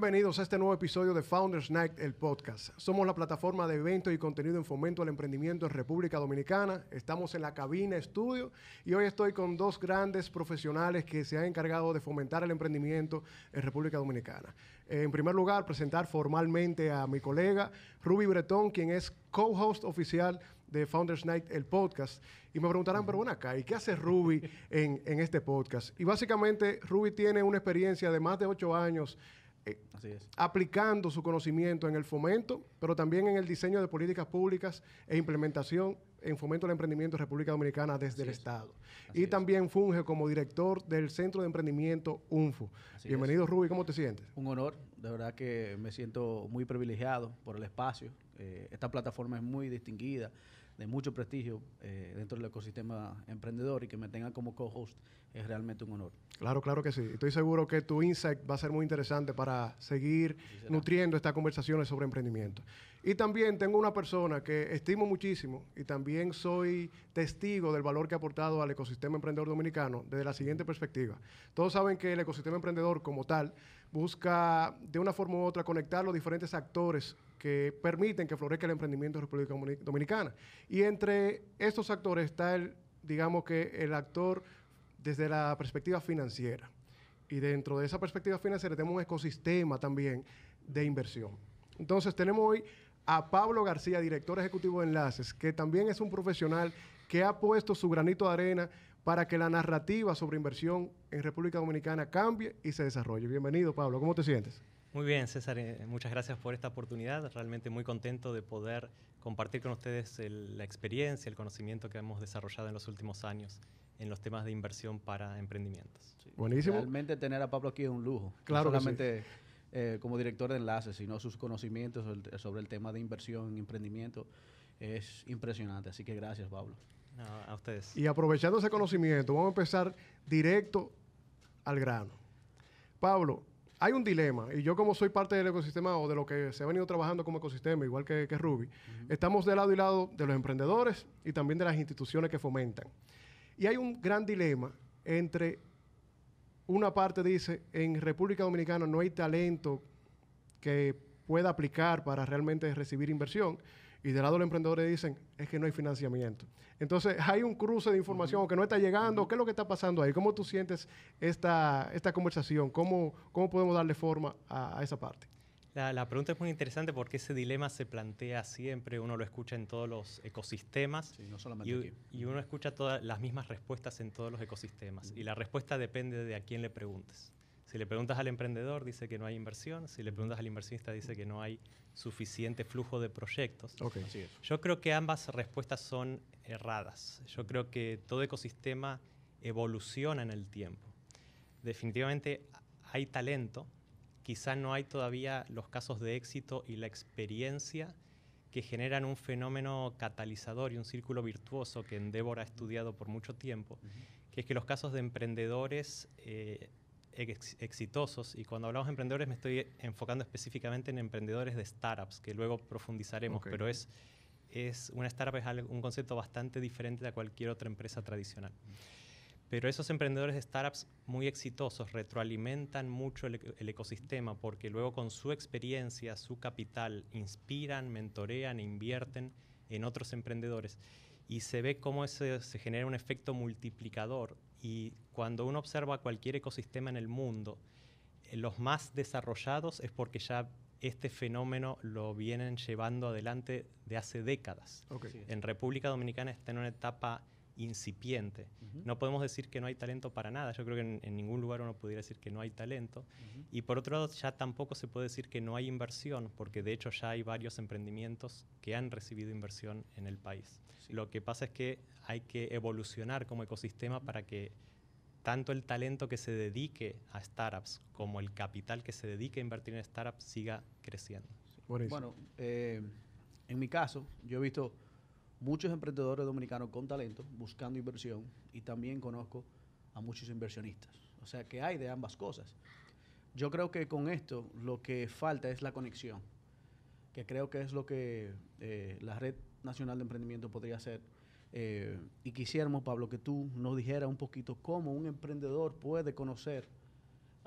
bienvenidos a este nuevo episodio de Founders Night, el podcast. Somos la plataforma de eventos y contenido en fomento al emprendimiento en República Dominicana. Estamos en la cabina estudio y hoy estoy con dos grandes profesionales que se han encargado de fomentar el emprendimiento en República Dominicana. En primer lugar, presentar formalmente a mi colega Ruby Bretón, quien es co-host oficial de Founders Night, el podcast. Y me preguntarán, pero bueno acá, ¿y qué hace Ruby en este podcast? Y básicamente, Ruby tiene una experiencia de más de 8 años aplicando su conocimiento en el fomento, pero también en el diseño de políticas públicas e implementación en fomento del emprendimiento en República Dominicana desde el Estado. Y también funge como director del Centro de Emprendimiento UNFU. Bienvenido, Ruby, ¿cómo te sientes? Un honor, de verdad que me siento muy privilegiado por el espacio. Esta plataforma es muy distinguida, de mucho prestigio dentro del ecosistema emprendedor, y que me tenga como co-host es realmente un honor. Claro, claro que sí. Estoy seguro que tu insight va a ser muy interesante para seguir nutriendo estas conversaciones sobre emprendimiento. Y también tengo una persona que estimo muchísimo y también soy testigo del valor que ha aportado al ecosistema emprendedor dominicano desde la siguiente perspectiva. Todos saben que el ecosistema emprendedor como tal busca de una forma u otra conectar los diferentes actores que permiten que florezca el emprendimiento en República Dominicana. Y entre estos actores está digamos que el actor desde la perspectiva financiera. Y dentro de esa perspectiva financiera tenemos un ecosistema también de inversión. Entonces tenemos hoy a Pablo García, director ejecutivo de Enlaces, que también es un profesional que ha puesto su granito de arena para que la narrativa sobre inversión en República Dominicana cambie y se desarrolle. Bienvenido, Pablo. ¿Cómo te sientes? Muy bien, César. Muchas gracias por esta oportunidad. Realmente muy contento de poder compartir con ustedes la experiencia, el conocimiento que hemos desarrollado en los últimos años en los temas de inversión para emprendimientos. Sí. Buenísimo. Realmente tener a Pablo aquí es un lujo. Claro, no solamente como director de Enlaces, sino sus conocimientos sobre el tema de inversión en emprendimiento es impresionante. Así que gracias, Pablo. No, a ustedes. Y aprovechando ese conocimiento, vamos a empezar directo al grano. Pablo, hay un dilema, y yo como soy parte del ecosistema o de lo que se ha venido trabajando como ecosistema, igual que Ruby, estamos de lado y lado de los emprendedores y también de las instituciones que fomentan. Y hay un gran dilema entre, una parte dice, en República Dominicana no hay talento que pueda aplicar para realmente recibir inversión, y del lado de los emprendedores dicen, es que no hay financiamiento. Entonces, hay un cruce de información que no está llegando. ¿Qué es lo que está pasando ahí? ¿Cómo tú sientes esta conversación? ¿Cómo podemos darle forma a esa parte? La pregunta es muy interesante porque ese dilema se plantea siempre, uno lo escucha en todos los ecosistemas, Sí, no solamente aquí. Y uno escucha todas las mismas respuestas en todos los ecosistemas. Y la respuesta depende de a quién le preguntes. Si le preguntas al emprendedor, dice que no hay inversión. Si le preguntas al inversionista, dice que no hay suficiente flujo de proyectos. Okay. Así es. Yo creo que ambas respuestas son erradas. Yo creo que todo ecosistema evoluciona en el tiempo. Definitivamente hay talento. Quizá no hay todavía los casos de éxito y la experiencia que generan un fenómeno catalizador y un círculo virtuoso que Endeavor ha estudiado por mucho tiempo, que es que los casos de emprendedores exitosos, y cuando hablamos de emprendedores me estoy enfocando específicamente en emprendedores de startups, que luego profundizaremos, pero una startup es un concepto bastante diferente a cualquier otra empresa tradicional. Pero esos emprendedores de startups muy exitosos retroalimentan mucho el ecosistema, porque luego con su experiencia, su capital, inspiran, mentorean e invierten en otros emprendedores. Y se ve cómo se genera un efecto multiplicador. Y cuando uno observa cualquier ecosistema en el mundo, los más desarrollados es porque ya este fenómeno lo vienen llevando adelante de hace décadas. Okay. En República Dominicana está en una etapa incipiente. No podemos decir que no hay talento para nada. Yo creo que en ningún lugar uno pudiera decir que no hay talento. Y por otro lado, ya tampoco se puede decir que no hay inversión, porque de hecho ya hay varios emprendimientos que han recibido inversión en el país. Sí. Lo que pasa es que hay que evolucionar como ecosistema para que tanto el talento que se dedique a startups como el capital que se dedique a invertir en startups siga creciendo. Bueno, en mi caso, yo he visto muchos emprendedores dominicanos con talento buscando inversión, y también conozco a muchos inversionistas. O sea que hay de ambas cosas. Yo creo que con esto lo que falta es la conexión, que creo que es lo que la Red Nacional de Emprendimiento podría hacer. Y quisiéramos, Pablo, que tú nos dijeras un poquito cómo un emprendedor puede conocer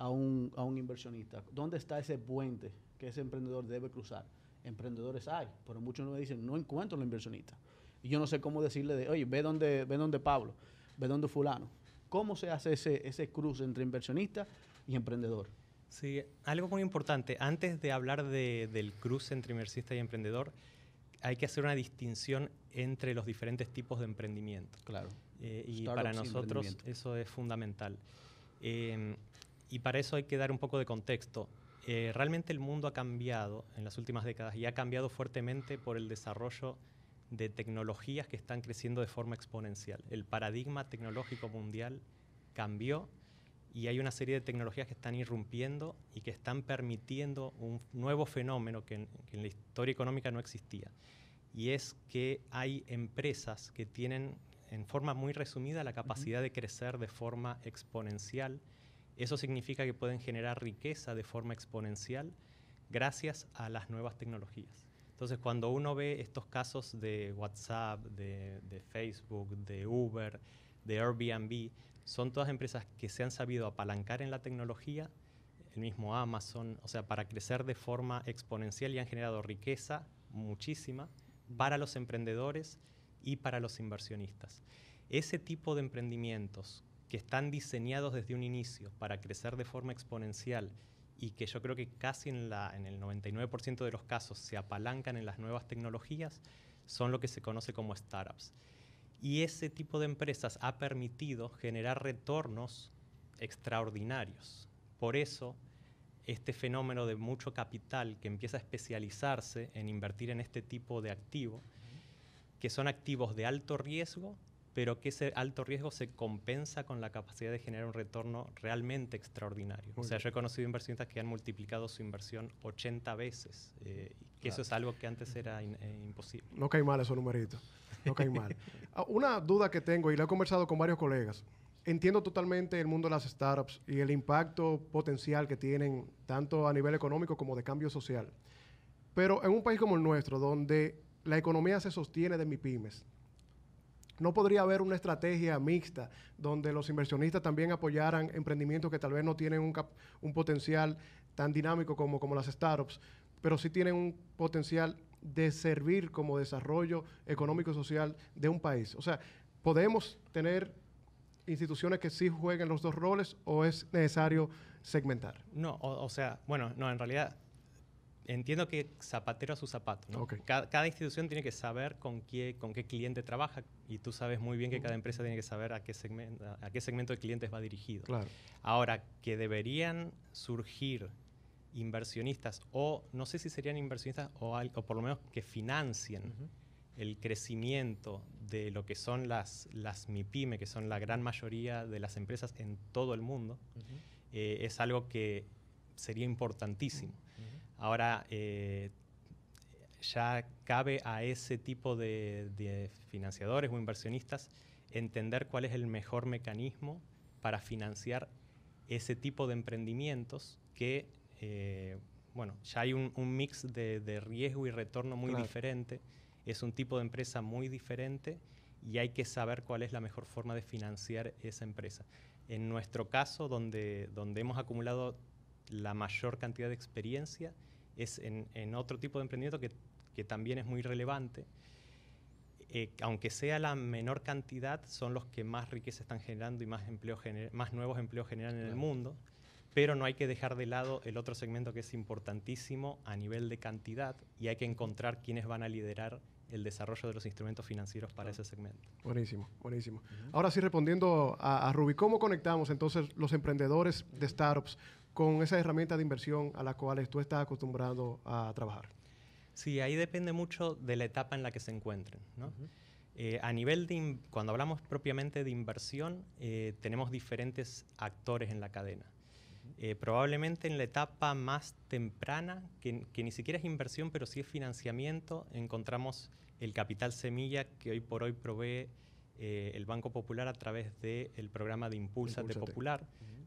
a un inversionista? ¿Dónde está ese puente que ese emprendedor debe cruzar? Emprendedores hay, pero muchos me dicen, no encuentro la inversionista. Y yo no sé cómo decirle, oye, ve donde Pablo, ve donde fulano. ¿Cómo se hace ese cruce entre inversionista y emprendedor? Sí, algo muy importante. Antes de hablar del cruce entre inversionista y emprendedor, hay que hacer una distinción entre los diferentes tipos de emprendimiento. Claro. Y para nosotros eso es fundamental. Y para eso hay que dar un poco de contexto. Realmente el mundo ha cambiado en las últimas décadas y ha cambiado fuertemente por el desarrollo de tecnologías que están creciendo de forma exponencial. El paradigma tecnológico mundial cambió y hay una serie de tecnologías que están irrumpiendo y que están permitiendo un nuevo fenómeno que en la historia económica no existía. Y es que hay empresas que tienen, en forma muy resumida, la capacidad de crecer de forma exponencial. Eso significa que pueden generar riqueza de forma exponencial gracias a las nuevas tecnologías. Entonces, cuando uno ve estos casos de WhatsApp, de Facebook, de Uber, de Airbnb, son todas empresas que se han sabido apalancar en la tecnología, el mismo Amazon, o sea, para crecer de forma exponencial y han generado riqueza muchísima para los emprendedores y para los inversionistas. Ese tipo de emprendimientos que están diseñados desde un inicio para crecer de forma exponencial y que yo creo que casi en el 99% de los casos se apalancan en las nuevas tecnologías, son lo que se conoce como startups. Y ese tipo de empresas ha permitido generar retornos extraordinarios. Por eso, este fenómeno de mucho capital que empieza a especializarse en invertir en este tipo de activos, que son activos de alto riesgo, pero que ese alto riesgo se compensa con la capacidad de generar un retorno realmente extraordinario. O sea, yo he conocido inversionistas que han multiplicado su inversión 80 veces, que eso es algo que antes era imposible. No cae mal esos numeritos, no cae mal. Una duda que tengo, y lo he conversado con varios colegas, entiendo totalmente el mundo de las startups y el impacto potencial que tienen, tanto a nivel económico como de cambio social. Pero en un país como el nuestro, donde la economía se sostiene de MIPYMES, ¿no podría haber una estrategia mixta donde los inversionistas también apoyaran emprendimientos que tal vez no tienen un potencial tan dinámico como las startups, pero sí tienen un potencial de servir como desarrollo económico y social de un país? O sea, ¿podemos tener instituciones que sí jueguen los dos roles o es necesario segmentar? No, o sea, bueno, no, en realidad entiendo que zapatero a su zapato, ¿no? Okay. Cada institución tiene que saber con qué cliente trabaja y tú sabes muy bien que cada empresa tiene que saber a qué segmento de clientes va dirigido. Claro. Ahora, que deberían surgir inversionistas, o no sé si serían inversionistas o por lo menos que financien el crecimiento de lo que son las MIPYME, que son la gran mayoría de las empresas en todo el mundo, es algo que sería importantísimo. Ahora, ya cabe a ese tipo de financiadores o inversionistas entender cuál es el mejor mecanismo para financiar ese tipo de emprendimientos que, bueno, ya hay un mix de riesgo y retorno muy diferente, es un tipo de empresa muy diferente y hay que saber cuál es la mejor forma de financiar esa empresa. En nuestro caso, donde hemos acumulado la mayor cantidad de experiencia, es en otro tipo de emprendimiento que también es muy relevante. Aunque sea la menor cantidad, son los que más riqueza están generando y más nuevos empleos generan en el mundo, pero no hay que dejar de lado el otro segmento que es importantísimo a nivel de cantidad y hay que encontrar quiénes van a liderar el desarrollo de los instrumentos financieros para ese segmento. Buenísimo, buenísimo. Ahora sí, respondiendo a Ruby, ¿cómo conectamos entonces los emprendedores de startups con esa herramienta de inversión a la cual tú estás acostumbrado a trabajar? Sí, ahí depende mucho de la etapa en la que se encuentren, ¿no? A nivel cuando hablamos propiamente de inversión, tenemos diferentes actores en la cadena. Probablemente en la etapa más temprana, que ni siquiera es inversión, pero sí es financiamiento, encontramos el capital semilla que hoy por hoy provee el Banco Popular a través del programa de Impúlsate Popular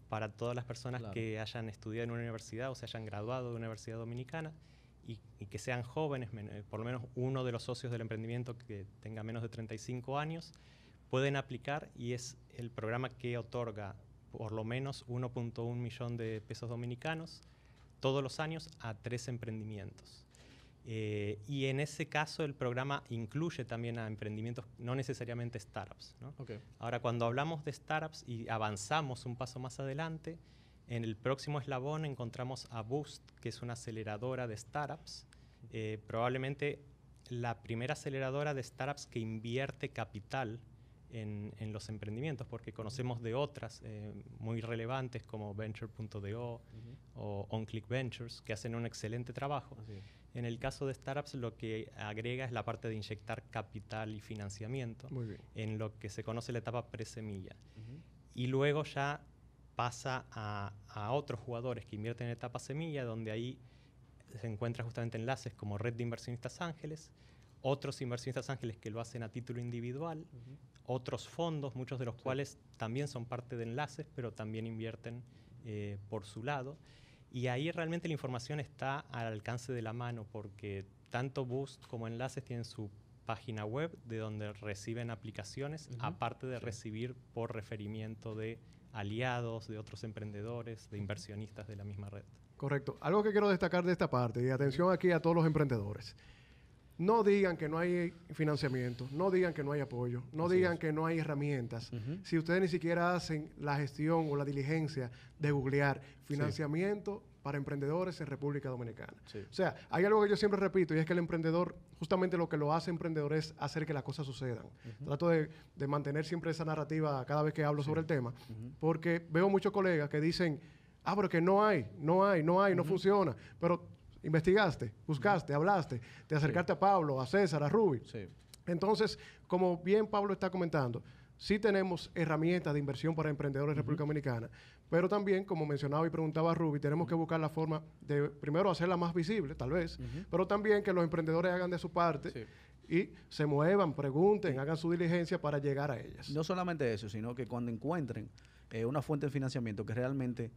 para todas las personas que hayan estudiado en una universidad o se hayan graduado de una universidad dominicana y que sean jóvenes, por lo menos uno de los socios del emprendimiento que tenga menos de 35 años, pueden aplicar y es el programa que otorga por lo menos 1.1 millón de pesos dominicanos todos los años a 3 emprendimientos. Y en ese caso el programa incluye también a emprendimientos, no necesariamente startups, ¿no? Okay. Ahora, cuando hablamos de startups y avanzamos un paso más adelante, en el próximo eslabón encontramos a Boost, que es una aceleradora de startups, probablemente la primera aceleradora de startups que invierte capital en los emprendimientos, porque conocemos de otras muy relevantes como Venture.do o OnClick Ventures, que hacen un excelente trabajo. En el caso de startups, lo que agrega es la parte de inyectar capital y financiamiento en lo que se conoce la etapa presemilla. Y luego ya pasa a otros jugadores que invierten en etapa semilla, donde ahí se encuentran justamente enlaces como Red de Inversionistas Ángeles, otros inversionistas ángeles que lo hacen a título individual, otros fondos, muchos de los cuales también son parte de enlaces, pero también invierten por su lado. Y ahí realmente la información está al alcance de la mano, porque tanto Boost como Enlaces tienen su página web de donde reciben aplicaciones, aparte de recibir por referimiento de aliados, de otros emprendedores, de inversionistas de la misma red. Correcto. Algo que quiero destacar de esta parte, y atención aquí a todos los emprendedores. No digan que no hay financiamiento, no digan que no hay apoyo, no digan que no hay herramientas. Si ustedes ni siquiera hacen la gestión o la diligencia de googlear financiamiento para emprendedores en República Dominicana. O sea, hay algo que yo siempre repito, y es que el emprendedor, justamente lo que lo hace emprendedor es hacer que las cosas sucedan. Trato de mantener siempre esa narrativa cada vez que hablo sobre el tema, porque veo muchos colegas que dicen, pero que no funciona, pero investigaste, buscaste, hablaste, te acercaste a Pablo, a César, a Ruby. Entonces, como bien Pablo está comentando, sí tenemos herramientas de inversión para emprendedores en República Dominicana, pero también, como mencionaba y preguntaba Ruby, tenemos que buscar la forma de, primero, hacerla más visible, tal vez, pero también que los emprendedores hagan de su parte y se muevan, pregunten, hagan su diligencia para llegar a ellas. No solamente eso, sino que cuando encuentren una fuente de financiamiento que realmente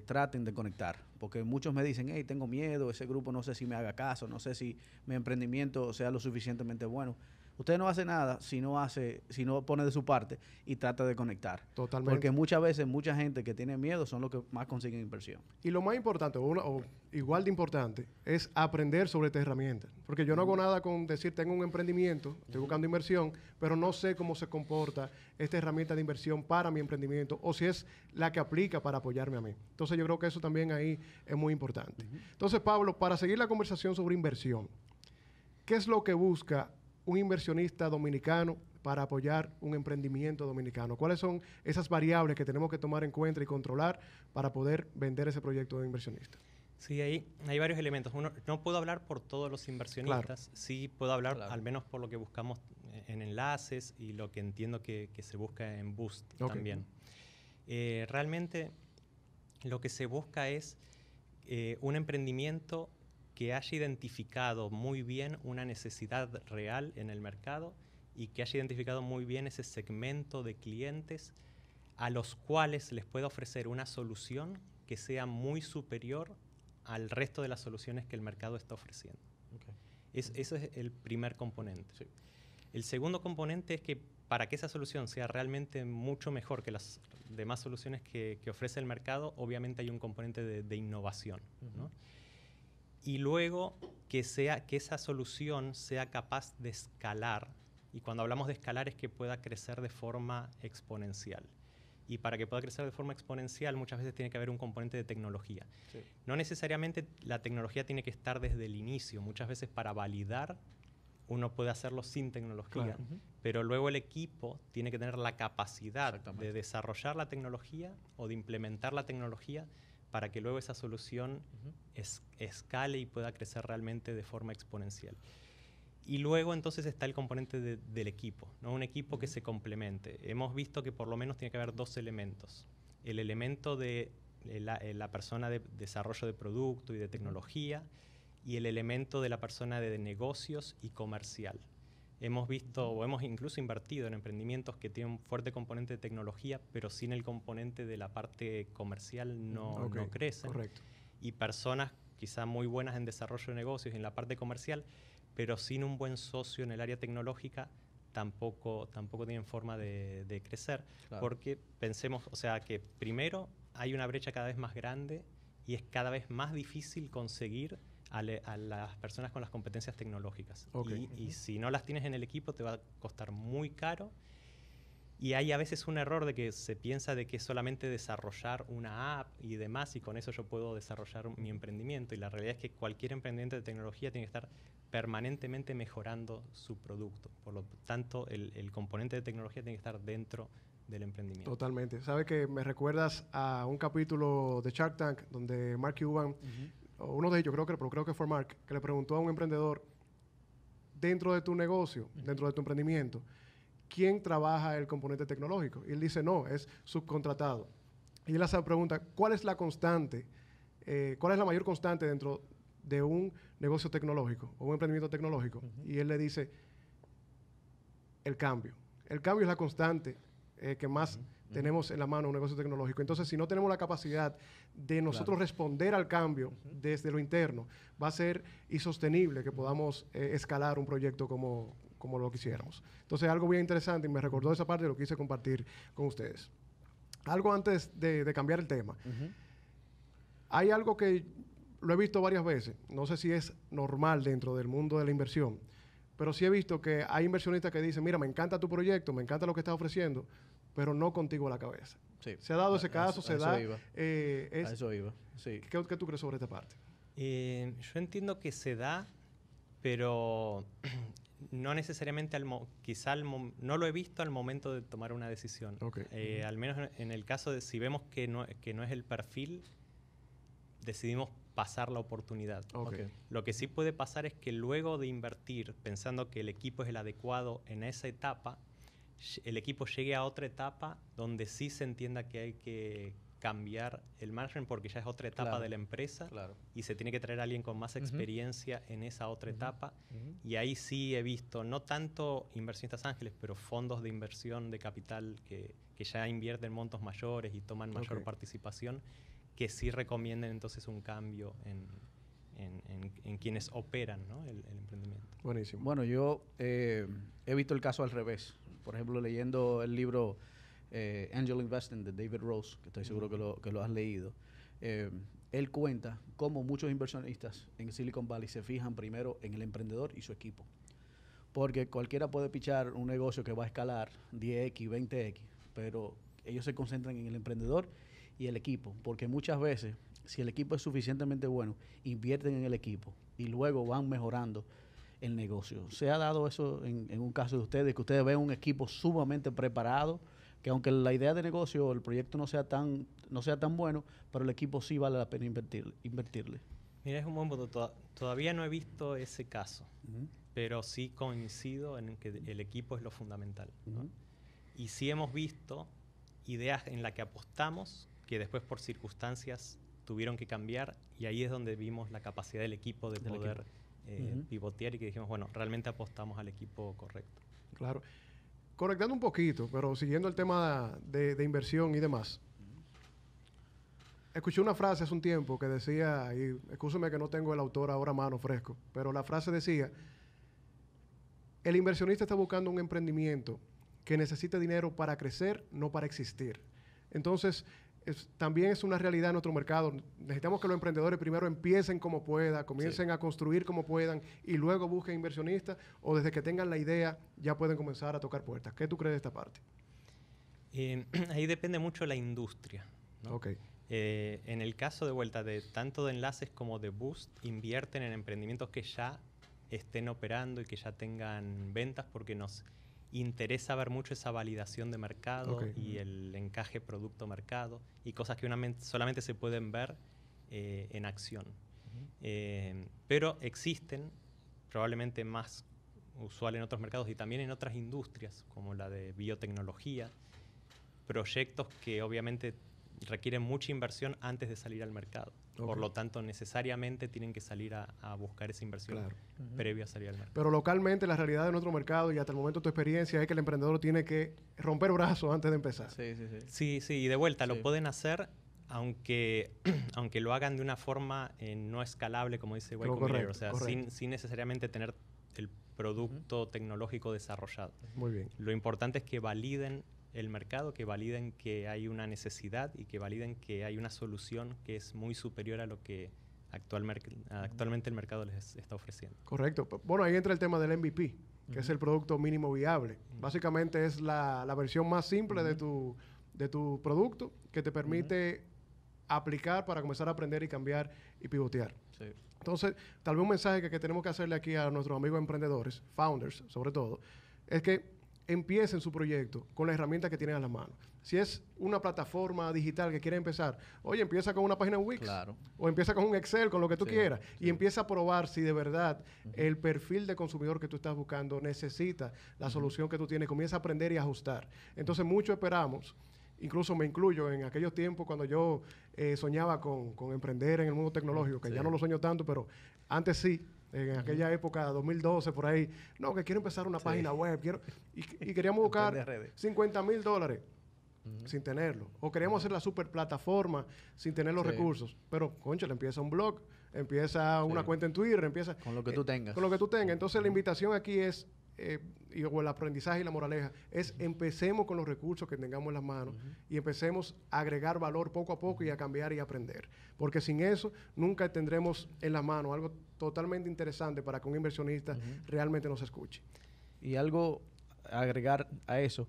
traten de conectar, porque muchos me dicen, hey, tengo miedo, ese grupo no sé si me haga caso, no sé si mi emprendimiento sea lo suficientemente bueno. Usted no hace nada si no pone de su parte y trata de conectar. Totalmente. Porque muchas veces mucha gente que tiene miedo son los que más consiguen inversión. Y lo más importante, o igual de importante, es aprender sobre esta herramienta. Porque yo no hago nada con decir, tengo un emprendimiento, estoy buscando inversión, pero no sé cómo se comporta esta herramienta de inversión para mi emprendimiento, o si es la que aplica para apoyarme a mí. Entonces yo creo que eso también ahí es muy importante. Entonces, Pablo, para seguir la conversación sobre inversión, ¿qué es lo que busca un inversionista dominicano para apoyar un emprendimiento dominicano? ¿Cuáles son esas variables que tenemos que tomar en cuenta y controlar para poder vender ese proyecto de inversionista? Sí, hay varios elementos. Uno, no puedo hablar por todos los inversionistas, sí puedo hablar al menos por lo que buscamos en enlaces y lo que entiendo que se busca en Boost también. Realmente lo que se busca es un emprendimiento que haya identificado muy bien una necesidad real en el mercado y que haya identificado muy bien ese segmento de clientes a los cuales les pueda ofrecer una solución que sea muy superior al resto de las soluciones que el mercado está ofreciendo. Eso es el primer componente. El segundo componente es que para que esa solución sea realmente mucho mejor que las demás soluciones que ofrece el mercado, obviamente hay un componente de innovación, ¿no? Y luego que esa solución sea capaz de escalar. Y cuando hablamos de escalar es que pueda crecer de forma exponencial. Y para que pueda crecer de forma exponencial muchas veces tiene que haber un componente de tecnología. No necesariamente la tecnología tiene que estar desde el inicio. Muchas veces para validar uno puede hacerlo sin tecnología. Pero luego el equipo tiene que tener la capacidad de desarrollar la tecnología o de implementar la tecnología para que luego esa solución escale y pueda crecer realmente de forma exponencial. Y luego entonces está el componente del equipo, ¿no? Un equipo que se complemente. Hemos visto que por lo menos tiene que haber dos elementos. El elemento de la persona de desarrollo de producto y de tecnología y el elemento de la persona de negocios y comercial. Hemos visto o hemos incluso invertido en emprendimientos que tienen un fuerte componente de tecnología, pero sin el componente de la parte comercial no crecen. Correcto. Y personas quizá muy buenas en desarrollo de negocios y en la parte comercial, pero sin un buen socio en el área tecnológica, tampoco tienen forma de crecer. Claro. Porque pensemos, o sea, que primero hay una brecha cada vez más grande y es cada vez más difícil conseguir a las personas con las competencias tecnológicas. Okay. Y si no las tienes en el equipo te va a costar muy caro. Y hay a veces un error de que se piensa de que es solamente desarrollar una app y demás, y con eso yo puedo desarrollar mi emprendimiento. Y la realidad es que cualquier emprendimiento de tecnología tiene que estar permanentemente mejorando su producto. Por lo tanto, el componente de tecnología tiene que estar dentro del emprendimiento. Totalmente. ¿Sabes que me recuerdas a un capítulo de Shark Tank donde Mark Cuban, o uno de ellos, creo que fue Mark, que le preguntó a un emprendedor, dentro de tu negocio, dentro de tu emprendimiento, ¿quién trabaja el componente tecnológico? Y él dice, no, es subcontratado. Y él hace la pregunta, ¿cuál es la constante? ¿Cuál es la mayor constante dentro de un negocio tecnológico o un emprendimiento tecnológico? Y él le dice, el cambio. El cambio es la constante que más tenemos en la mano un negocio tecnológico. Entonces, si no tenemos la capacidad de nosotros responder al cambio desde lo interno, va a ser insostenible que podamos escalar un proyecto como lo quisiéramos. Entonces, algo bien interesante y me recordó esa parte y lo quise compartir con ustedes. Algo antes de cambiar el tema. Hay algo que lo he visto varias veces, no sé si es normal dentro del mundo de la inversión, pero sí he visto que hay inversionistas que dicen, mira, me encanta tu proyecto, me encanta lo que estás ofreciendo, pero no contigo a la cabeza. Sí. Se ha dado ese caso, se da... A eso iba, sí. ¿Qué tú crees sobre esta parte? Yo entiendo que se da, pero no necesariamente, no lo he visto al momento de tomar una decisión. Okay. Al menos en el caso de si vemos que no es el perfil, decidimos pasar la oportunidad. Okay. Lo que sí puede pasar es que luego de invertir, pensando que el equipo es el adecuado en esa etapa, el equipo llegue a otra etapa donde sí se entienda que hay que cambiar el management porque ya es otra etapa de la empresa y se tiene que traer a alguien con más experiencia en esa otra etapa. Y ahí sí he visto, no tanto inversionistas ángeles, pero fondos de inversión de capital que ya invierten montos mayores y toman mayor participación, que sí recomienden entonces un cambio en quienes operan, ¿no? el emprendimiento. Buenísimo. Bueno, yo he visto el caso al revés. Por ejemplo, leyendo el libro Angel Investing de David Rose, que estoy seguro que lo has leído, él cuenta cómo muchos inversionistas en Silicon Valley se fijan primero en el emprendedor y su equipo. Porque cualquiera puede pichar un negocio que va a escalar 10x, 20x, pero ellos se concentran en el emprendedor y el equipo, porque muchas veces, si el equipo es suficientemente bueno, invierten en el equipo y luego van mejorando el negocio. ¿Se ha dado eso en un caso de ustedes, que ustedes ven un equipo sumamente preparado, que aunque la idea de negocio o el proyecto no sea tan bueno, pero el equipo sí vale la pena invertirle? Mira, es un buen punto. Todavía no he visto ese caso, pero sí coincido en que el equipo es lo fundamental, ¿no? Y sí hemos visto ideas en las que apostamos que después por circunstancias tuvieron que cambiar, y ahí es donde vimos la capacidad del equipo de poder pivotear y que dijimos, bueno, realmente apostamos al equipo correcto. Claro. Conectando un poquito, pero siguiendo el tema de inversión y demás. Escuché una frase hace un tiempo que decía, y escúchame que no tengo el autor ahora a mano fresco, pero la frase decía, el inversionista está buscando un emprendimiento que necesite dinero para crecer, no para existir. Entonces, también es una realidad en nuestro mercado. Necesitamos que los emprendedores primero empiecen como puedan, comiencen a construir como puedan y luego busquen inversionistas, o desde que tengan la idea ya pueden comenzar a tocar puertas. ¿Qué tú crees de esta parte? Ahí depende mucho la industria, ¿no? Okay. En el caso de vuelta de tanto de Enlaces como de Boost, invierten en emprendimientos que ya estén operando y que ya tengan ventas, porque nos interesa ver mucho esa validación de mercado y el encaje producto-mercado y cosas que solamente se pueden ver en acción. Pero existen, probablemente más usual en otros mercados y también en otras industrias, como la de biotecnología, proyectos que obviamente requieren mucha inversión antes de salir al mercado. Por lo tanto, necesariamente tienen que salir a buscar esa inversión previa a salir al mercado. Pero localmente, la realidad de nuestro mercado y hasta el momento tu experiencia es que el emprendedor tiene que romper brazos antes de empezar. Sí, y de vuelta lo pueden hacer, aunque lo hagan de una forma no escalable, como dice Y Combinator. O sea, sin necesariamente tener el producto tecnológico desarrollado. Muy bien. Lo importante es que validen el mercado, que validen que hay una necesidad y que validen que hay una solución que es muy superior a lo que actualmente el mercado les está ofreciendo. Correcto. Bueno, ahí entra el tema del MVP, que es el producto mínimo viable. Básicamente es la versión más simple de tu producto que te permite aplicar para comenzar a aprender y cambiar y pivotear. Sí. Entonces, tal vez un mensaje que tenemos que hacerle aquí a nuestros amigos emprendedores, founders sobre todo, es que empiecen su proyecto con la herramienta que tienen a la mano. Si es una plataforma digital que quiere empezar, oye, empieza con una página Wix. Claro. O empieza con un Excel, con lo que tú quieras. Sí. Y empieza a probar si de verdad el perfil de consumidor que tú estás buscando necesita la solución que tú tienes. Comienza a aprender y ajustar. Entonces, mucho esperamos. Incluso me incluyo en aquellos tiempos cuando yo soñaba con emprender en el mundo tecnológico, que ya no lo sueño tanto, pero antes sí. En aquella época, 2012, por ahí, no, que quiero empezar una página web, y queríamos buscar $50,000 sin tenerlo. O queríamos hacer la super plataforma sin tener los recursos. Pero, concha, le empieza un blog, empieza una cuenta en Twitter, empieza... Con lo que tú tengas. Con lo que tú tengas. Entonces, la invitación aquí es, o el aprendizaje y la moraleja, es empecemos con los recursos que tengamos en las manos y empecemos a agregar valor poco a poco y a cambiar y aprender. Porque sin eso, nunca tendremos en las manos algo totalmente interesante para que un inversionista realmente nos escuche. Y algo a agregar a eso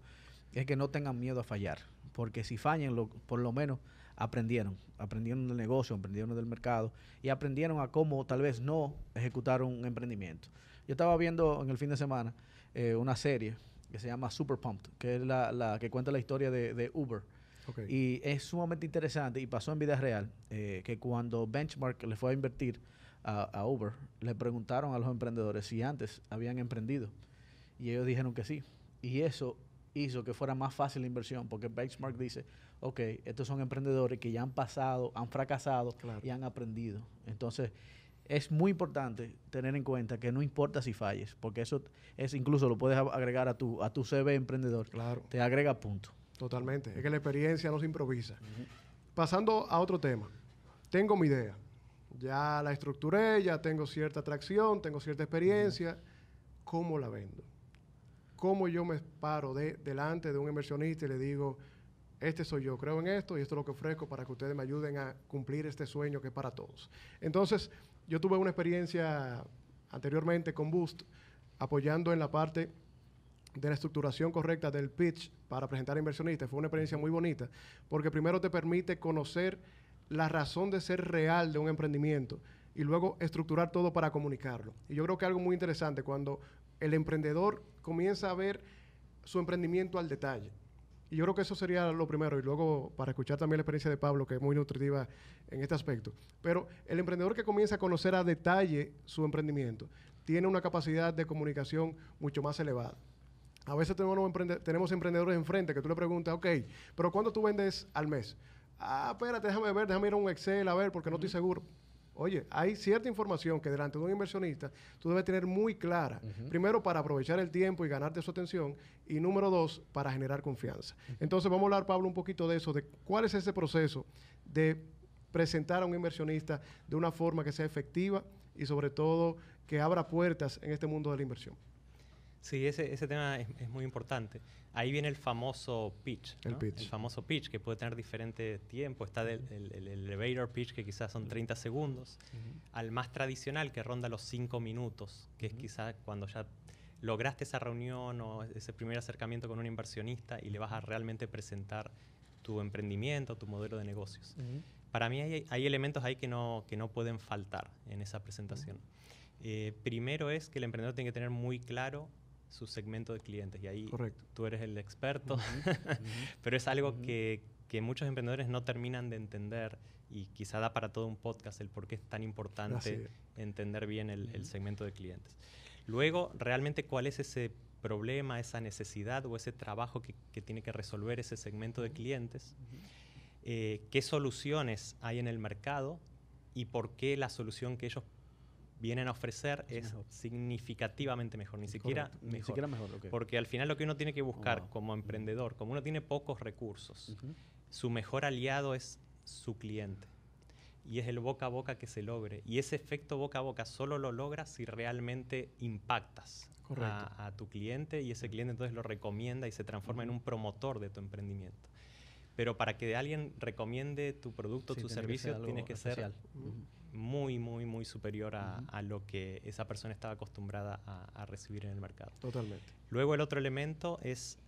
es que no tengan miedo a fallar, porque si fallan, por lo menos aprendieron del negocio, aprendieron del mercado y aprendieron a cómo tal vez no ejecutar un emprendimiento. Yo estaba viendo en el fin de semana una serie que se llama Super Pumped, que es la que cuenta la historia de Uber. Okay. Y es sumamente interesante y pasó en vida real que cuando Benchmark le fue a invertir a Uber, le preguntaron a los emprendedores si antes habían emprendido y ellos dijeron que sí. Y eso hizo que fuera más fácil la inversión, porque Benchmark dice, ok, estos son emprendedores que ya han pasado, han fracasado y han aprendido. Entonces, es muy importante tener en cuenta que no importa si falles, porque eso es incluso lo puedes agregar a tu CV emprendedor. Claro. Te agrega punto. Totalmente. Es que la experiencia no se improvisa. Pasando a otro tema. Tengo mi idea. Ya la estructuré, ya tengo cierta atracción, tengo cierta experiencia. ¿Cómo la vendo? ¿Cómo yo me paro delante de un inversionista y le digo, este soy yo, creo en esto y esto es lo que ofrezco para que ustedes me ayuden a cumplir este sueño que es para todos? Entonces, yo tuve una experiencia anteriormente con Boost, apoyando en la parte de la estructuración correcta del pitch para presentar a inversionistas. Fue una experiencia muy bonita, porque primero te permite conocer la razón de ser real de un emprendimiento y luego estructurar todo para comunicarlo. Y yo creo que algo muy interesante cuando el emprendedor comienza a ver su emprendimiento al detalle. Y yo creo que eso sería lo primero. Y luego, para escuchar también la experiencia de Pablo, que es muy nutritiva en este aspecto. Pero el emprendedor que comienza a conocer a detalle su emprendimiento tiene una capacidad de comunicación mucho más elevada. A veces tenemos emprendedores enfrente que tú le preguntas, ok, pero ¿cuánto tú vendes al mes? Ah, espérate, déjame ir a un Excel a ver porque no estoy seguro. Oye, hay cierta información que delante de un inversionista tú debes tener muy clara. Primero, para aprovechar el tiempo y ganarte su atención. Y número dos, para generar confianza. Entonces, vamos a hablar, Pablo, un poquito de eso, de cuál es ese proceso de presentar a un inversionista de una forma que sea efectiva y sobre todo que abra puertas en este mundo de la inversión. Sí, ese tema es muy importante. Ahí viene el famoso pitch, ¿no? El famoso pitch, que puede tener diferente tiempo. Está el elevator pitch, que quizás son 30 segundos, al más tradicional, que ronda los 5 minutos, que es quizás cuando ya lograste esa reunión o ese primer acercamiento con un inversionista y le vas a realmente presentar tu emprendimiento, tu modelo de negocios. Para mí hay elementos ahí que no pueden faltar en esa presentación. Primero es que el emprendedor tiene que tener muy claro su segmento de clientes, y ahí tú eres el experto, pero es algo que muchos emprendedores no terminan de entender, y quizá da para todo un podcast el por qué es tan importante entender bien el segmento de clientes. Luego, realmente, ¿cuál es ese problema, esa necesidad o ese trabajo que tiene que resolver ese segmento de clientes? ¿Qué soluciones hay en el mercado y por qué la solución que ellos vienen a ofrecer es significativamente mejor, ni siquiera mejor. Okay. Porque al final lo que uno tiene que buscar como emprendedor, como uno tiene pocos recursos, su mejor aliado es su cliente. y es el boca a boca que se logre. Y ese efecto boca a boca solo lo logras si realmente impactas a tu cliente, y ese cliente entonces lo recomienda y se transforma en un promotor de tu emprendimiento. Pero para que alguien recomiende tu producto, tu servicio, tiene que ser muy, muy, muy superior a lo que esa persona estaba acostumbrada a recibir en el mercado. Totalmente. Luego el otro elemento es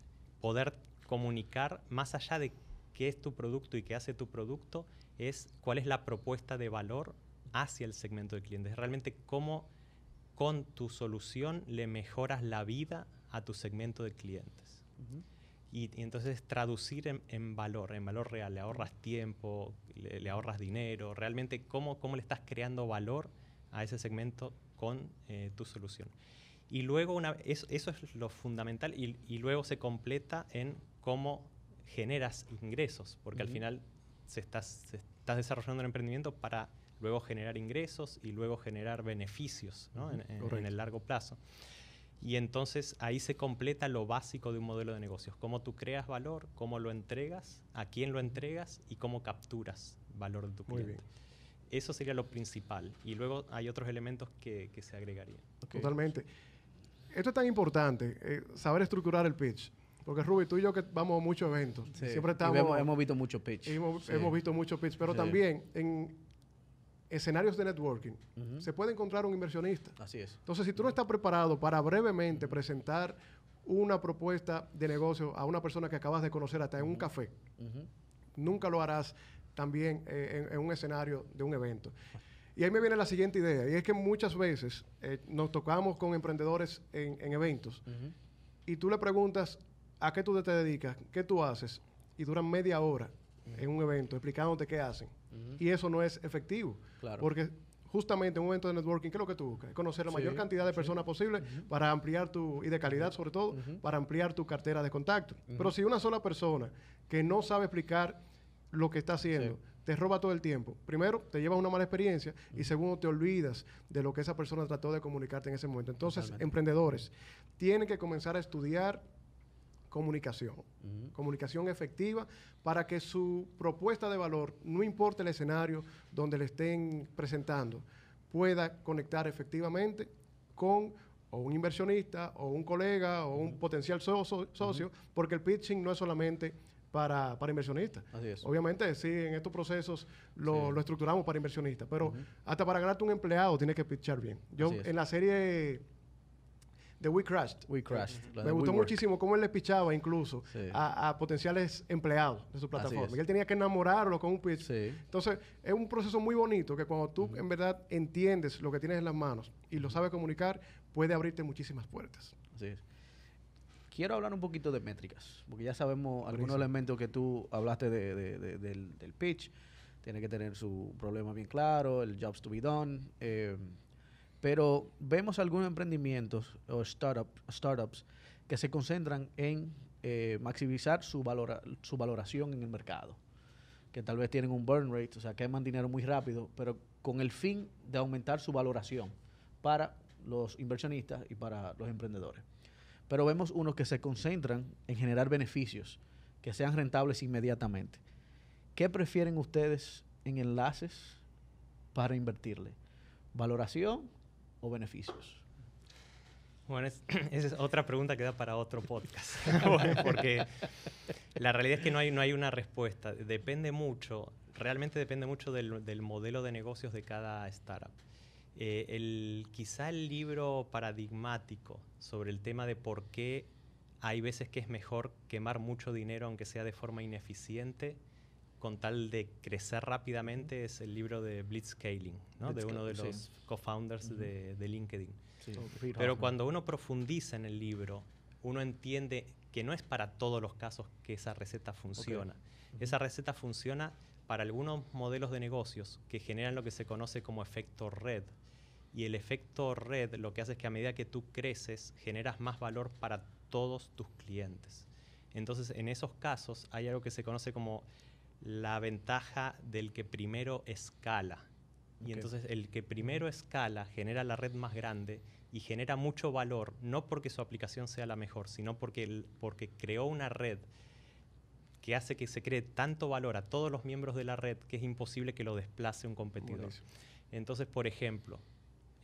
poder comunicar, más allá de qué es tu producto y qué hace tu producto, es cuál es la propuesta de valor hacia el segmento de clientes. Realmente cómo con tu solución le mejoras la vida a tu segmento de clientes. Y entonces traducir en valor real. Le ahorras tiempo, le ahorras dinero. Realmente cómo le estás creando valor a ese segmento con tu solución. Y luego eso es lo fundamental, y luego se completa en cómo generas ingresos, porque al final estás desarrollando un emprendimiento para luego generar ingresos y luego generar beneficios, ¿no? en el largo plazo. Y entonces ahí se completa lo básico de un modelo de negocios: cómo tú creas valor, cómo lo entregas, a quién lo entregas y cómo capturas valor de tu cliente. Muy bien. Eso sería lo principal. Y luego hay otros elementos que se agregarían. Okay. Totalmente. Esto es tan importante, saber estructurar el pitch. Porque Ruby, tú y yo que vamos a muchos eventos, siempre estamos... Hemos visto muchos pitch. Hemos visto muchos pitch, pero también en escenarios de networking se puede encontrar un inversionista. Así es. Entonces, si tú no estás preparado para brevemente presentar una propuesta de negocio a una persona que acabas de conocer hasta en un café, nunca lo harás también en un escenario de un evento. Y ahí me viene la siguiente idea, y es que muchas veces nos tocamos con emprendedores en eventos, y tú le preguntas a qué tú te dedicas, qué tú haces, y duran media hora en un evento explicándote qué hacen. Y eso no es efectivo. Claro. Porque justamente en un evento de networking, ¿qué es lo que tú buscas? Conocer la mayor cantidad de personas posible para ampliar y de calidad sobre todo, para ampliar tu cartera de contacto. Pero si una sola persona que no sabe explicar lo que está haciendo te roba todo el tiempo, primero te llevas una mala experiencia y segundo te olvidas de lo que esa persona trató de comunicarte en ese momento. Entonces, emprendedores tienen que comenzar a estudiar comunicación efectiva, para que su propuesta de valor, no importa el escenario donde le estén presentando, pueda conectar efectivamente con o un inversionista o un colega o un potencial socio, porque el pitching no es solamente para inversionistas. Así es. Obviamente, sí, en estos procesos lo estructuramos para inversionistas, pero hasta para ganarte un empleado tienes que pitchar bien. Yo en la serie de We Crashed. Me gustó muchísimo cómo él le pichaba incluso a potenciales empleados de su plataforma. Y él tenía que enamorarlo con un pitch. Entonces, es un proceso muy bonito que cuando tú en verdad entiendes lo que tienes en las manos y lo sabes comunicar, puede abrirte muchísimas puertas. Así es. Quiero hablar un poquito de métricas, porque ya sabemos algunos elementos que tú hablaste del pitch. Tiene que tener su problema bien claro, el jobs to be done. Pero vemos algunos emprendimientos o startups que se concentran en maximizar su valoración en el mercado. Que tal vez tienen un burn rate, o sea, queman dinero muy rápido, pero con el fin de aumentar su valoración para los inversionistas y para los emprendedores. Pero vemos unos que se concentran en generar beneficios que sean rentables inmediatamente. ¿Qué prefieren ustedes en enlaces para invertirle? ¿Valoración o beneficios? Bueno, esa es otra pregunta que da para otro podcast. Porque la realidad es que no hay una respuesta. Realmente depende mucho del modelo de negocios de cada startup. Quizá el libro paradigmático sobre el tema de por qué hay veces que es mejor quemar mucho dinero aunque sea de forma ineficiente con tal de crecer rápidamente es el libro de Blitzscaling, ¿no? De uno de los co-founders de LinkedIn. Pero cuando uno profundiza en el libro, uno entiende que no es para todos los casos que esa receta funciona. Esa receta funciona para algunos modelos de negocios que generan lo que se conoce como efecto red. Y el efecto red lo que hace es que a medida que tú creces, generas más valor para todos tus clientes. Entonces, en esos casos hay algo que se conoce como la ventaja del que primero escala. Y entonces el que primero escala genera la red más grande y genera mucho valor, no porque su aplicación sea la mejor, sino porque creó una red que hace que se cree tanto valor a todos los miembros de la red que es imposible que lo desplace un competidor. Buenísimo. Entonces, por ejemplo,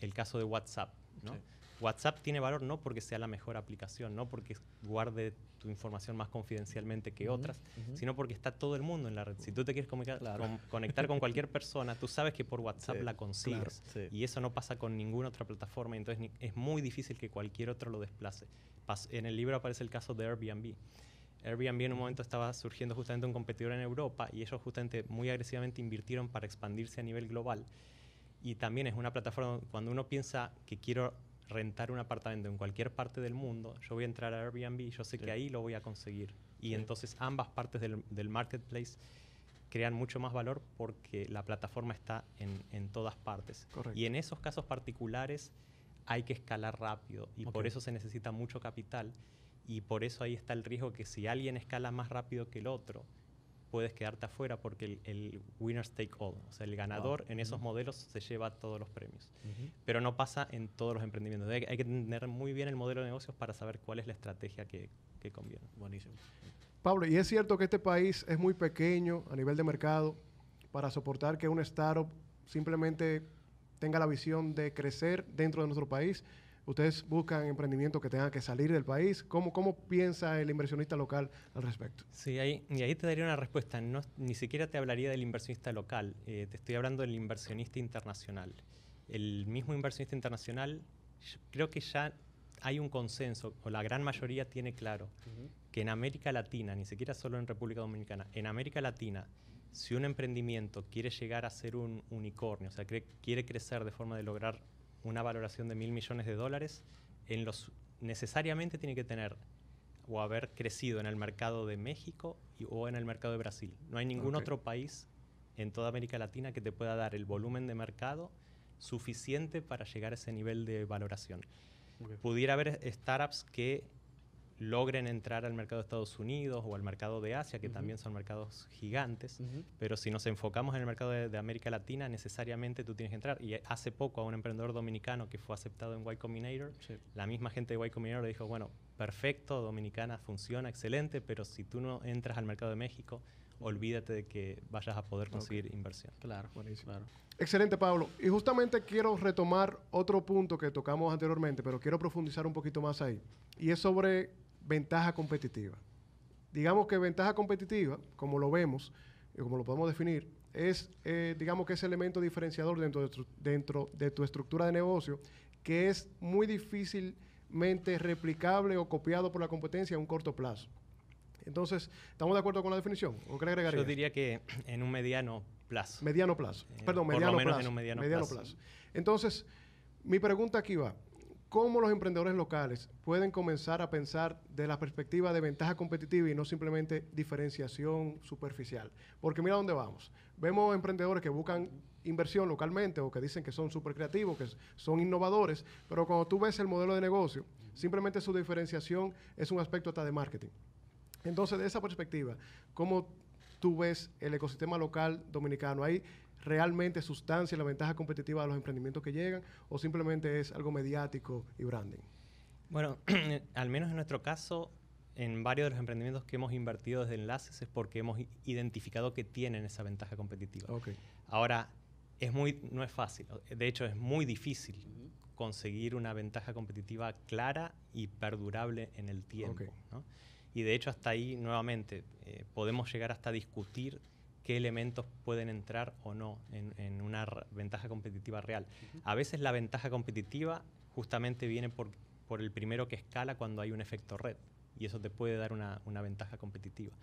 el caso de WhatsApp, ¿no? Sí. WhatsApp tiene valor no porque sea la mejor aplicación, no porque guarde tu información más confidencialmente que otras, sino porque está todo el mundo en la red. Si tú te quieres conectar con cualquier persona, tú sabes que por WhatsApp la consigues. Claro, sí. Y eso no pasa con ninguna otra plataforma, entonces es muy difícil que cualquier otro lo desplace. En el libro aparece el caso de Airbnb. Airbnb en un momento estaba surgiendo justamente un competidor en Europa y ellos justamente muy agresivamente invirtieron para expandirse a nivel global. Y también es una plataforma, cuando uno piensa que quiero rentar un apartamento en cualquier parte del mundo, yo voy a entrar a Airbnb y yo sé que ahí lo voy a conseguir. Y entonces ambas partes del marketplace crean mucho más valor porque la plataforma está en todas partes. Correcto. Y en esos casos particulares hay que escalar rápido y por eso se necesita mucho capital y por eso ahí está el riesgo que si alguien escala más rápido que el otro, puedes quedarte afuera porque el winner take all, o sea, el ganador en esos modelos se lleva todos los premios. Pero no pasa en todos los emprendimientos. Hay que entender muy bien el modelo de negocios para saber cuál es la estrategia que conviene. Buenísimo. Pablo, ¿y es cierto que este país es muy pequeño a nivel de mercado para soportar que una startup simplemente tenga la visión de crecer dentro de nuestro país? ¿Ustedes buscan emprendimientos que tengan que salir del país? ¿Cómo piensa el inversionista local al respecto? Sí, y ahí te daría una respuesta. Ni siquiera te hablaría del inversionista local. Te estoy hablando del inversionista internacional. El mismo inversionista internacional, creo que ya hay un consenso, o la gran mayoría tiene claro, que en América Latina, ni siquiera solo en República Dominicana, en América Latina, si un emprendimiento quiere llegar a ser un unicornio, o sea, quiere crecer de forma de lograr una valoración de $1.000 millones, necesariamente tiene que tener o haber crecido en el mercado de México o en el mercado de Brasil. No hay ningún otro país en toda América Latina que te pueda dar el volumen de mercado suficiente para llegar a ese nivel de valoración. Pudiera haber startups que logren entrar al mercado de Estados Unidos o al mercado de Asia, que también son mercados gigantes, pero si nos enfocamos en el mercado de América Latina, necesariamente tú tienes que entrar. Y hace poco a un emprendedor dominicano que fue aceptado en Y Combinator, la misma gente de Y Combinator le dijo, bueno, perfecto, Dominicana funciona, excelente, pero si tú no entras al mercado de México, olvídate de que vayas a poder conseguir inversión. Claro, buenísimo. Claro. Excelente, Pablo. Y justamente quiero retomar otro punto que tocamos anteriormente, pero quiero profundizar un poquito más ahí. Y es sobre ventaja competitiva. Digamos que ventaja competitiva, como lo vemos y como lo podemos definir, es, digamos que ese elemento diferenciador dentro de tu estructura de negocio que es muy difícilmente replicable o copiado por la competencia a un corto plazo. Entonces, ¿estamos de acuerdo con la definición? ¿O qué agregarías? Yo diría que en un mediano plazo. Mediano plazo. Perdón, por mediano lo menos plazo. en un mediano plazo. Entonces, mi pregunta aquí va. ¿Cómo los emprendedores locales pueden comenzar a pensar de la perspectiva de ventaja competitiva y no simplemente diferenciación superficial? Porque mira dónde vamos. Vemos emprendedores que buscan inversión localmente o que dicen que son súper creativos, que son innovadores, pero cuando tú ves el modelo de negocio, simplemente su diferenciación es un aspecto hasta de marketing. Entonces, de esa perspectiva, ¿cómo tú ves el ecosistema local dominicano? ¿Hay realmente sustancia en la ventaja competitiva de los emprendimientos que llegan o simplemente es algo mediático y branding? Bueno, al menos en nuestro caso, en varios de los emprendimientos que hemos invertido desde Enlaces es porque hemos identificado que tienen esa ventaja competitiva. Ahora, no es fácil, de hecho es muy difícil conseguir una ventaja competitiva clara y perdurable en el tiempo, ¿no? Y de hecho hasta ahí, nuevamente, podemos llegar hasta discutir qué elementos pueden entrar o no en una ventaja competitiva real. A veces la ventaja competitiva justamente viene por el primero que escala cuando hay un efecto red, y eso te puede dar una ventaja competitiva.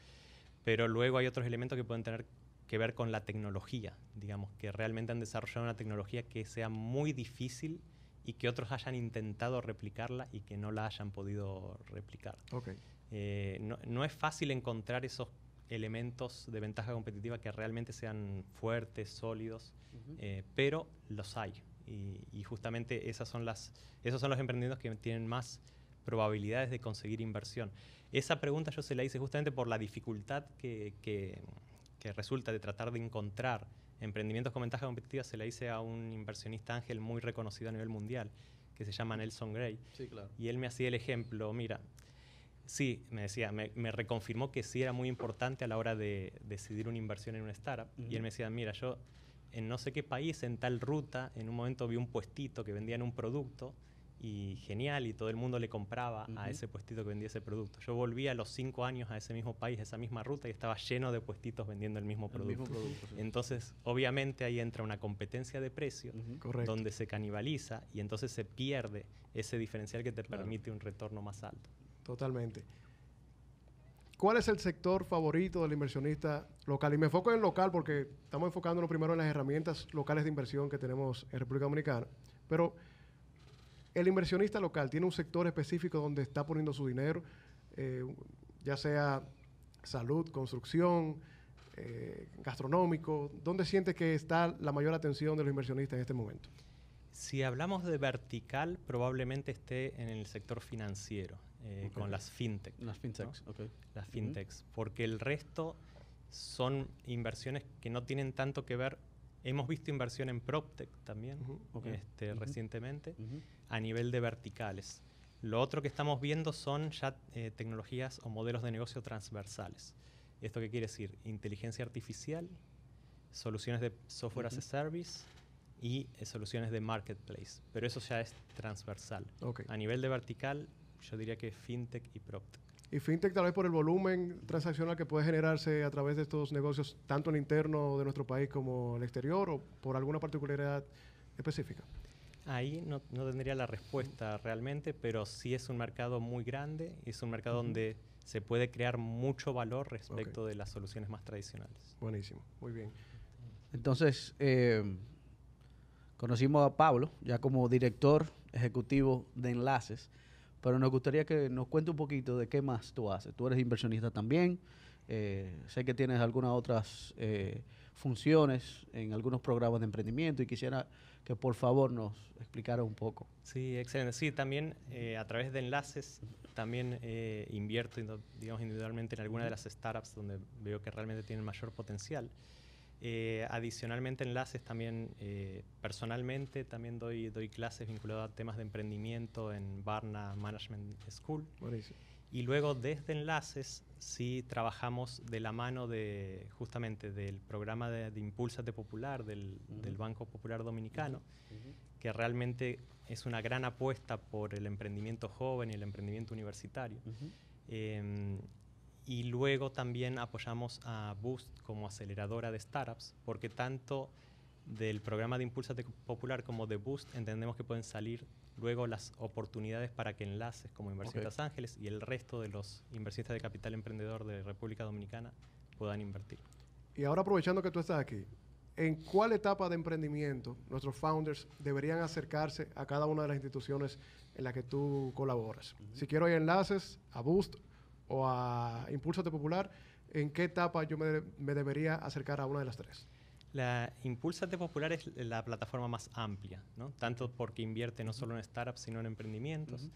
Pero luego hay otros elementos que pueden tener que ver con la tecnología, digamos, que realmente han desarrollado una tecnología que sea muy difícil y que otros hayan intentado replicarla y que no la hayan podido replicar. No es fácil encontrar esos elementos de ventaja competitiva que realmente sean fuertes, sólidos, pero los hay. Y justamente esos son los emprendimientos que tienen más probabilidades de conseguir inversión. Esa pregunta yo se la hice justamente por la dificultad que resulta de tratar de encontrar emprendimientos con ventaja competitiva. Se la hice a un inversionista ángel muy reconocido a nivel mundial, que se llama Nelson Gray. Sí, claro. Y él me hacía el ejemplo, mira, Sí, me decía, me reconfirmó que sí era muy importante a la hora de decidir una inversión en una startup. Y él me decía, mira, yo en no sé qué país, en tal ruta, en un momento vi un puestito que vendían un producto y genial, y todo el mundo le compraba a ese puestito que vendía ese producto. Yo volví a los 5 años a ese mismo país, a esa misma ruta, y estaba lleno de puestitos vendiendo el mismo producto. Sí. Entonces, obviamente ahí entra una competencia de precio, donde se canibaliza, y entonces se pierde ese diferencial que te permite un retorno más alto. Totalmente. ¿Cuál es el sector favorito del inversionista local? Y me enfoco en local porque estamos enfocándonos primero en las herramientas locales de inversión que tenemos en República Dominicana. Pero el inversionista local tiene un sector específico donde está poniendo su dinero, ya sea salud, construcción, gastronómico. ¿Dónde siente que está la mayor atención de los inversionistas en este momento? Si hablamos de vertical, probablemente esté en el sector financiero, con las fintech. Las fintechs, ¿no? ok. Las fintechs, porque el resto son inversiones que no tienen tanto que ver. Hemos visto inversión en PropTech también, recientemente, a nivel de verticales. Lo otro que estamos viendo son ya tecnologías o modelos de negocio transversales. ¿Esto qué quiere decir? Inteligencia artificial, soluciones de software as a service y soluciones de marketplace. Pero eso ya es transversal. A nivel de vertical, yo diría que fintech y PropTech. Y fintech tal vez por el volumen transaccional que puede generarse a través de estos negocios, tanto en el interno de nuestro país como el exterior, o por alguna particularidad específica. Ahí no tendría la respuesta realmente, pero sí es un mercado muy grande y es un mercado donde se puede crear mucho valor respecto de las soluciones más tradicionales. Buenísimo, muy bien. Entonces, conocimos a Pablo ya como director ejecutivo de Enlaces, pero nos gustaría que nos cuente un poquito de qué más tú haces. Tú eres inversionista también, sé que tienes algunas otras funciones en algunos programas de emprendimiento y quisiera que por favor nos explicara un poco. Sí, excelente. Sí, también a través de Enlaces también invierto, digamos, individualmente en alguna de las startups donde veo que realmente tienen mayor potencial. Adicionalmente, Enlaces también, personalmente, también doy clases vinculadas a temas de emprendimiento en Barna Management School. Buenísimo. Y luego, desde Enlaces, sí trabajamos de la mano de, justamente, del programa de Impúlsate Popular, del Banco Popular Dominicano, que realmente es una gran apuesta por el emprendimiento joven y el emprendimiento universitario. Y luego también apoyamos a Boost como aceleradora de startups, porque tanto del programa de Impúlsate Popular como de Boost entendemos que pueden salir luego las oportunidades para que Enlaces como Inversionistas Ángeles y el resto de los inversionistas de capital emprendedor de República Dominicana puedan invertir. Y ahora, aprovechando que tú estás aquí, ¿en cuál etapa de emprendimiento nuestros founders deberían acercarse a cada una de las instituciones en las que tú colaboras? Si quiero ir a Enlaces, a Boost o a Impúlsate Popular, ¿en qué etapa yo me debería acercar a una de las tres? La Impúlsate Popular es la plataforma más amplia, ¿no? Tanto porque invierte no solo en startups, sino en emprendimientos,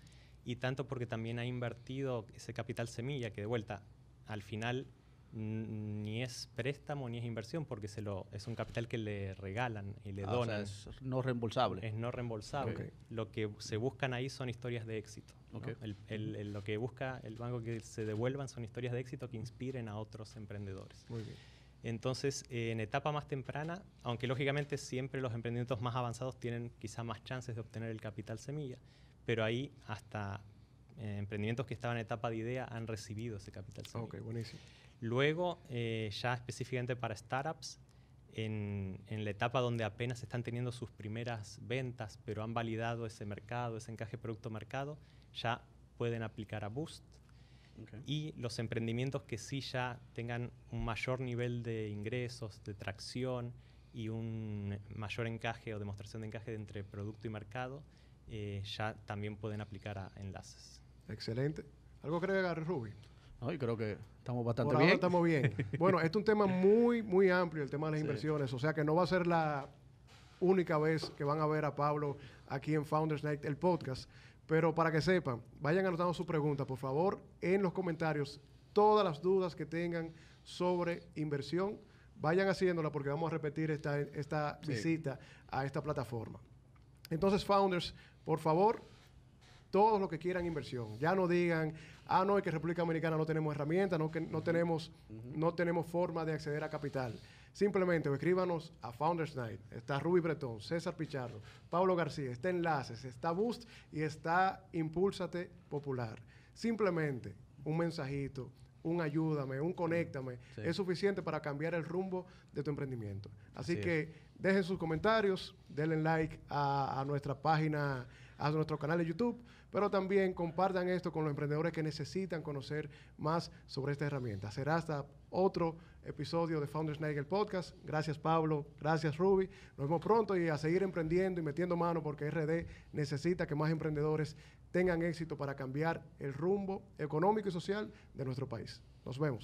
y tanto porque también ha invertido ese capital semilla, que de vuelta, al final, ni es préstamo ni es inversión, porque es un capital que le regalan y le donan. O sea, es no reembolsable. Es no reembolsable. Lo que se buscan ahí son historias de éxito, ¿no? Lo que busca el banco que se devuelvan son historias de éxito que inspiren a otros emprendedores. Muy bien. Entonces, en etapa más temprana, aunque lógicamente siempre los emprendimientos más avanzados tienen quizá más chances de obtener el capital semilla, pero ahí hasta emprendimientos que estaban en etapa de idea han recibido ese capital semilla. Ok, buenísimo. Luego, ya específicamente para startups, en la etapa donde apenas están teniendo sus primeras ventas, pero han validado ese mercado, ese encaje producto-mercado, ya pueden aplicar a Boost. Y los emprendimientos que sí ya tengan un mayor nivel de ingresos, de tracción y un mayor encaje o demostración de encaje entre producto y mercado, ya también pueden aplicar a Enlaces. Excelente. ¿Algo que agregar, Ruby? Yo creo que estamos bastante Por bien. ahora estamos bien. Bueno, este es un tema muy, muy amplio, el tema de las inversiones. O sea que no va a ser la única vez que van a ver a Pablo aquí en Founders Night, el podcast. Pero para que sepan, vayan anotando su pregunta, por favor, en los comentarios. Todas las dudas que tengan sobre inversión, vayan haciéndola porque vamos a repetir esta visita a esta plataforma. Entonces, Founders, por favor, todos los que quieran inversión. Ya no digan, no, es que República Dominicana no tenemos herramientas, no, que no tenemos forma de acceder a capital. Simplemente escríbanos a Founders Night. Está Ruby Bretón, César Pichardo, Pablo García, está Enlaces, está Boost y está Impúlsate Popular. Simplemente un mensajito, un ayúdame, un conéctame, es suficiente para cambiar el rumbo de tu emprendimiento. Así que dejen sus comentarios, denle like a nuestra página, a nuestro canal de YouTube, pero también compartan esto con los emprendedores que necesitan conocer más sobre esta herramienta. Será hasta otro episodio de Founders Night, el podcast. Gracias, Pablo. Gracias, Ruby. Nos vemos pronto y a seguir emprendiendo y metiendo mano porque RD necesita que más emprendedores tengan éxito para cambiar el rumbo económico y social de nuestro país. Nos vemos.